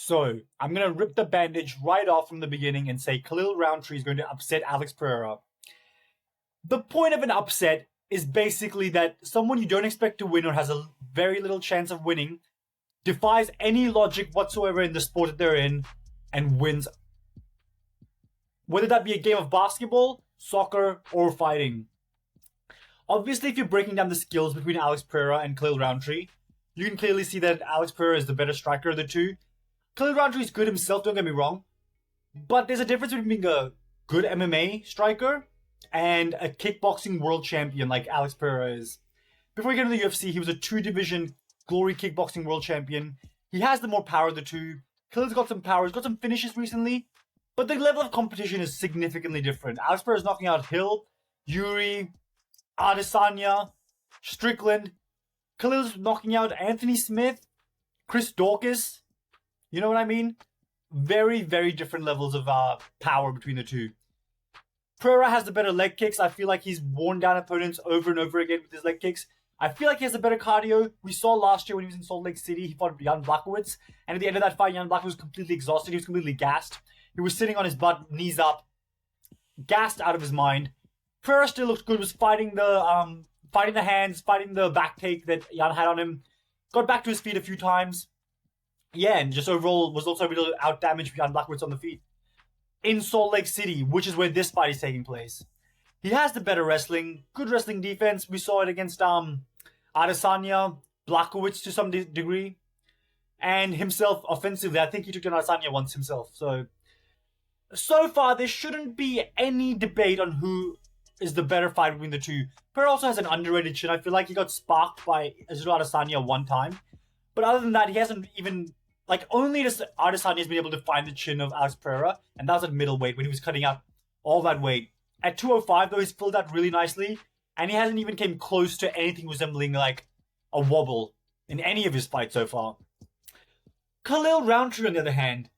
So, I'm going to rip the bandage right off from the beginning and say Khalil Roundtree is going to upset Alex Periera. The point of an upset is basically that someone you don't expect to win or has a very little chance of winning defies any logic whatsoever in the sport that they're in and wins. Whether that be a game of basketball, soccer, or fighting. Obviously, if you're breaking down the skills between Alex Periera and Khalil Roundtree, you can clearly see that Alex Periera is the better striker of the two. Khalil Roundtree is good himself, don't get me wrong. But there's a difference between being a good MMA striker and a kickboxing world champion like Alex Periera is. Before he got into the UFC, he was a 2-division Glory kickboxing world champion. He has the more power of the two. Khalil's got some power, he's got some finishes recently, but the level of competition is significantly different. Alex Periera is knocking out Hill, Yuri, Adesanya, Strickland. Khalil's knocking out Anthony Smith, Chris Dawkins. You know what I mean? Very, very different levels of power between the two. Periera has the better leg kicks. I feel like he's worn down opponents over and over again with his leg kicks. I feel like he has a better cardio. We saw last year when he was in Salt Lake City, he fought Jan Blachowicz. And at the end of that fight, Jan Blachowicz was completely exhausted. He was completely gassed. He was sitting on his butt, knees up, gassed out of his mind. Periera still looked good, was fighting the hands, fighting the back take that Jan had on him. Got back to his feet a few times. Yeah, and just overall was also able to out-damage Jan Blachowicz on the feet. In Salt Lake City, which is where this fight is taking place. He has the better wrestling, good wrestling defense. We saw it against Adesanya, Blachowicz to some degree. And himself offensively, I think he took down Adesanya once himself. So far, there shouldn't be any debate on who is the better fighter between the two. Periera also has an underrated chin. I feel like he got sparked by Israel Adesanya one time. But other than that, he hasn't even... only just Adesanya has been able to find the chin of Alex Periera. And that was at middleweight when he was cutting out all that weight. At 205, though, he's filled out really nicely. And he hasn't even came close to anything resembling, a wobble in any of his fights so far. Khalil Roundtree, on the other hand,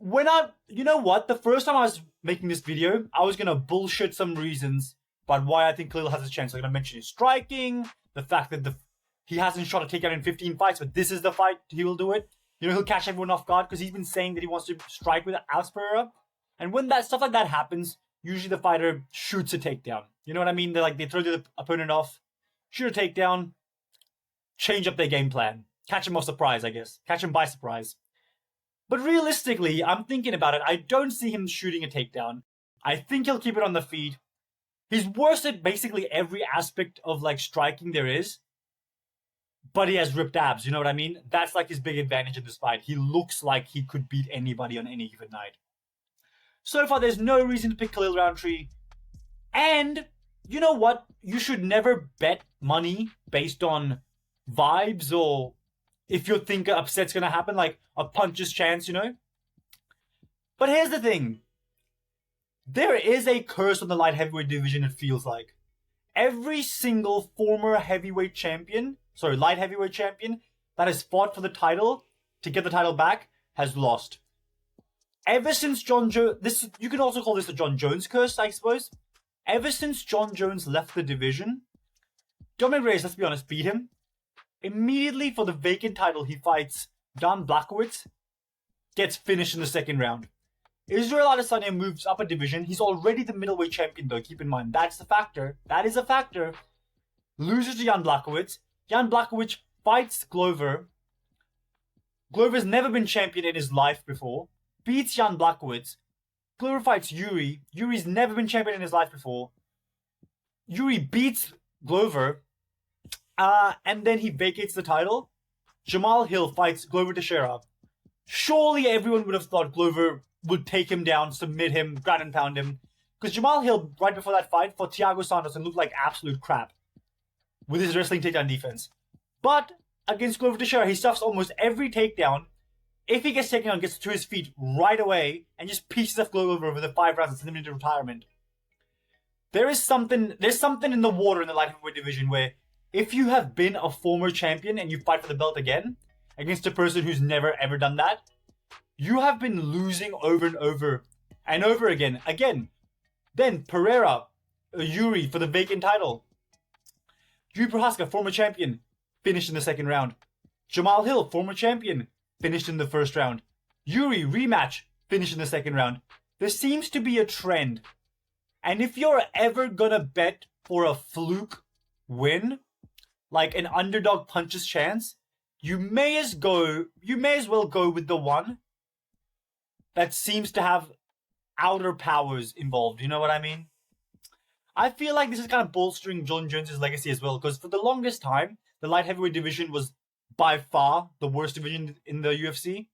you know what? The first time I was making this video, I was going to bullshit some reasons about why I think Khalil has a chance. I'm going to mention his striking, the fact that he hasn't shot a takedown in 15 fights, but this is the fight he will do it. He'll catch everyone off guard because he's been saying that he wants to strike with Alex Periera. And when stuff like that happens, usually the fighter shoots a takedown. You know what I mean? They throw the opponent off, shoot a takedown, change up their game plan. Catch him off surprise, I guess. Catch him by surprise. But realistically, I'm thinking about it. I don't see him shooting a takedown. I think he'll keep it on the feet. He's worse at basically every aspect of striking there is. But he has ripped abs, you know what I mean? That's his big advantage in this fight. He looks like he could beat anybody on any given night. So far, there's no reason to pick Khalil Roundtree. And, you know what? You should never bet money based on vibes or if you think an upset's going to happen, a puncher's chance, you know? But here's the thing. There is a curse on the light heavyweight division, it feels like. Every single former light heavyweight champion that has fought for the title to get the title back has lost. Ever since John Jones, you can also call this the John Jones curse, I suppose. Ever since John Jones left the division, Dominic Reyes, let's be honest, beat him. Immediately for the vacant title, he fights Jan Blachowicz, gets finished in the second round. Israel Adesanya moves up a division. He's already the middleweight champion, though. Keep in mind, that's a factor. That is a factor. Loses to Jan Blachowicz. Jan Blachowicz fights Glover. Glover's never been champion in his life before. Beats Jan Blachowicz. Glover fights Yuri. Yuri's never been champion in his life before. Yuri beats Glover. And then he vacates the title. Jamal Hill fights Glover Teixeira. Surely everyone would have thought Glover would take him down, submit him, ground and pound him. Because Jamal Hill, right before that fight, fought Thiago Santos and looked like absolute crap with his wrestling takedown defense. But against Glover Teixeira, he stuffs almost every takedown. If he gets taken down, gets to his feet right away and just pieces of Glover over the 5 rounds and sends him into retirement. There's something in the water in the light heavyweight division where if you have been a former champion and you fight for the belt again against a person who's never ever done that, you have been losing over and over and over again. Then Periera, Yuri for the vacant title. Yuri Prohaska, former champion, finished in the second round. Jamal Hill, former champion, finished in the first round. Yuri, rematch, finished in the second round. There seems to be a trend. And if you're ever gonna bet for a fluke win, like an underdog punches chance, you may as well go with the one that seems to have outer powers involved. You know what I mean? I feel like this is kind of bolstering Jon Jones' legacy as well, because for the longest time, the light heavyweight division was by far the worst division in the UFC.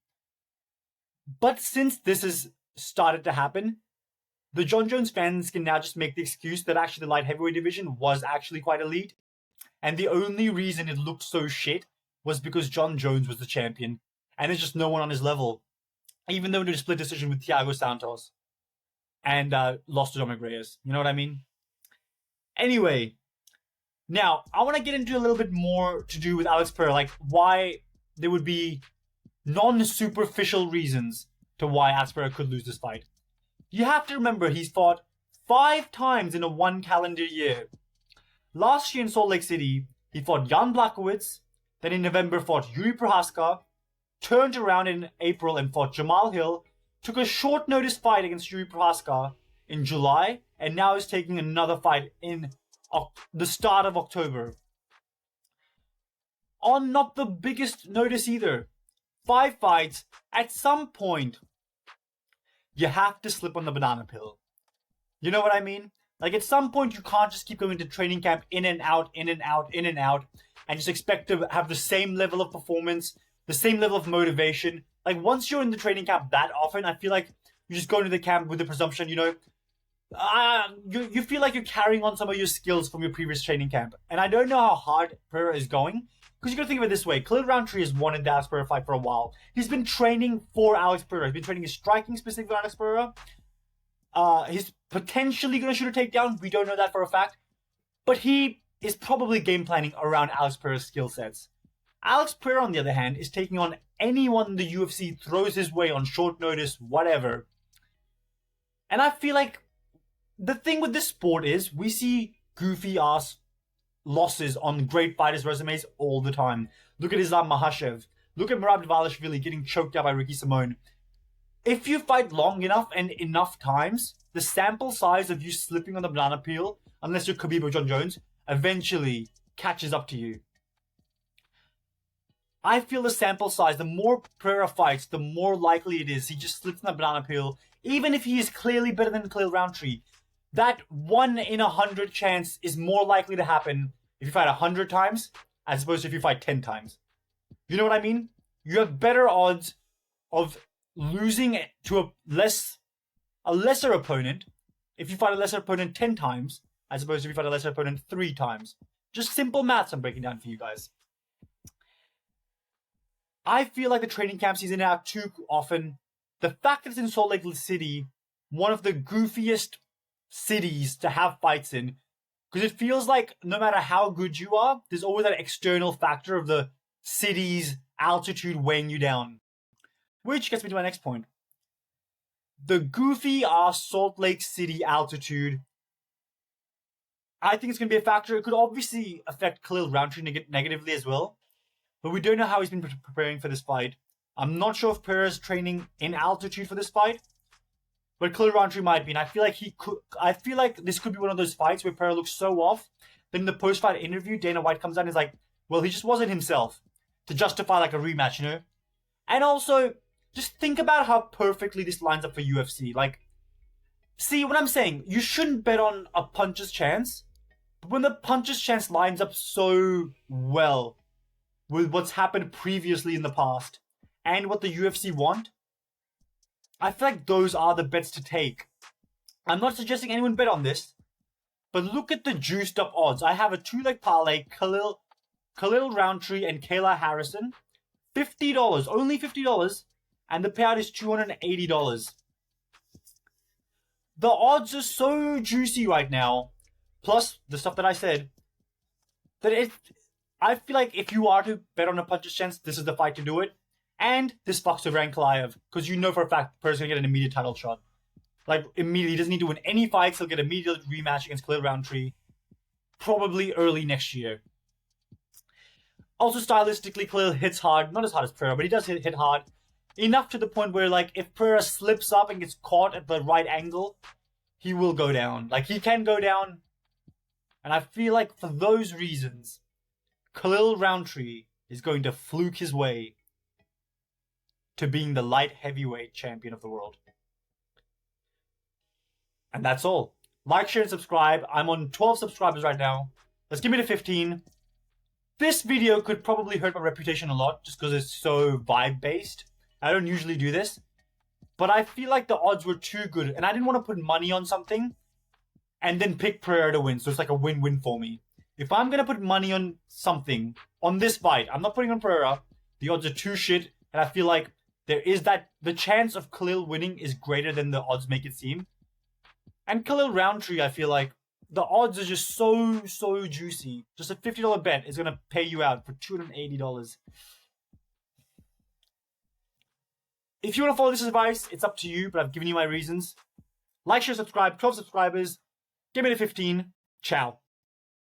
But since this has started to happen, the Jon Jones fans can now just make the excuse that actually the light heavyweight division was actually quite elite. And the only reason it looked so shit was because Jon Jones was the champion. And there's just no one on his level. Even though he did a split decision with Thiago Santos. And lost to Dominic Reyes. You know what I mean? Anyway. Now, I want to get into a little bit more to do with Alex Pereira. Like, why there would be non-superficial reasons to why Alex Pereira could lose this fight. You have to remember, he's fought 5 times in a 1 calendar year. Last year in Salt Lake City, he fought Jan Blachowicz, then in November fought Yuri Prohaska, turned around in April and fought Jamal Hill, took a short notice fight against Yuri Prohaska in July, and now is taking another fight in the start of October. On not the biggest notice either. 5 fights, at some point, you have to slip on the banana pill. You know what I mean? Like, at some point, you can't just keep going to training camp in and out, in and out, in and out, and just expect to have the same level of performance, the same level of motivation. Like, once you're in the training camp that often, I feel like you just go into the camp with the presumption, you feel like you're carrying on some of your skills from your previous training camp. And I don't know how hard Pereira is going, because you gotta think of it this way. Khalil Roundtree has wanted the Alex Pereira fight for a while. He's been training for Alex Pereira. He's been training his striking specifically for Alex Pereira. He's potentially going to shoot a takedown. We don't know that for a fact. But he is probably game planning around Alex Pereira's skill sets. Alex Pereira, on the other hand, is taking on anyone the UFC throws his way on short notice, whatever. And I feel like the thing with this sport is we see goofy-ass losses on great fighters' resumes all the time. Look at Islam Makhachev. Look at Merab Dvalishvili getting choked out by Ricky Simone. If you fight long enough and enough times, the sample size of you slipping on the banana peel, unless you're Khabib or Jon Jones, eventually catches up to you. I feel the sample size, the more Pereira fights, the more likely it is he just slips on the banana peel, even if he is clearly better than Khalil Roundtree. That 1 in 100 chance is more likely to happen if you fight 100 times, as opposed to if you fight 10 times. You know what I mean? You have better odds of losing to a lesser opponent if you fight a lesser opponent 10 times, as opposed to if you fight a lesser opponent 3 times. Just simple maths I'm breaking down for you guys. I feel like the training camp season now too often. The fact that it's in Salt Lake City, one of the goofiest cities to have fights in, because it feels like no matter how good you are, there's always that external factor of the city's altitude weighing you down. Which gets me to my next point. The goofy-ass Salt Lake City altitude, I think it's going to be a factor. It could obviously affect Khalil Roundtree negatively as well. But we don't know how he's been preparing for this fight. I'm not sure if Pereira's training in altitude for this fight. But Khalil Roundtree might be. And I feel like this could be one of those fights where Pereira looks so off. Then in the post-fight interview, Dana White comes out and is like, well, he just wasn't himself. To justify like a rematch, you know? And also, just think about how perfectly this lines up for UFC. Like, see what I'm saying? You shouldn't bet on a puncher's chance. But when the puncher's chance lines up so well with what's happened previously in the past and what the UFC want, I feel like those are the bets to take. I'm not suggesting anyone bet on this, but look at the juiced up odds. I have a 2-leg parlay, Khalil Roundtree and Kayla Harrison. $50, only $50, and the payout is $280. The odds are so juicy right now, plus the stuff that I said, that I feel like if you are to bet on a puncher's chance, this is the fight to do it. And this fucks with Ankalaev, because you know for a fact Pereira's going to get an immediate title shot. Like, immediately. He doesn't need to win any fights. He'll get an immediate rematch against Khalil Roundtree, probably early next year. Also, stylistically, Khalil hits hard. Not as hard as Periera, but he does hit hard. Enough to the point where, like, if Periera slips up and gets caught at the right angle, he will go down. Like, he can go down. And I feel like for those reasons, Khalil Roundtree is going to fluke his way to being the light heavyweight champion of the world. And that's all. Like, share, and subscribe. I'm on 12 subscribers right now. Let's give me to 15. This video could probably hurt my reputation a lot just because it's so vibe-based. I don't usually do this. But I feel like the odds were too good. And I didn't want to put money on something and then pick Periera to win. So it's like a win-win for me. If I'm going to put money on something, on this fight, I'm not putting on Periera. The odds are too shit. And I feel like there is that, the chance of Khalil winning is greater than the odds make it seem. And Khalil Roundtree, I feel like the odds are just so juicy. Just a $50 bet is going to pay you out for $280. If you want to follow this advice, it's up to you, but I've given you my reasons. Like, share, subscribe. 12 subscribers. Give me the 15. Ciao.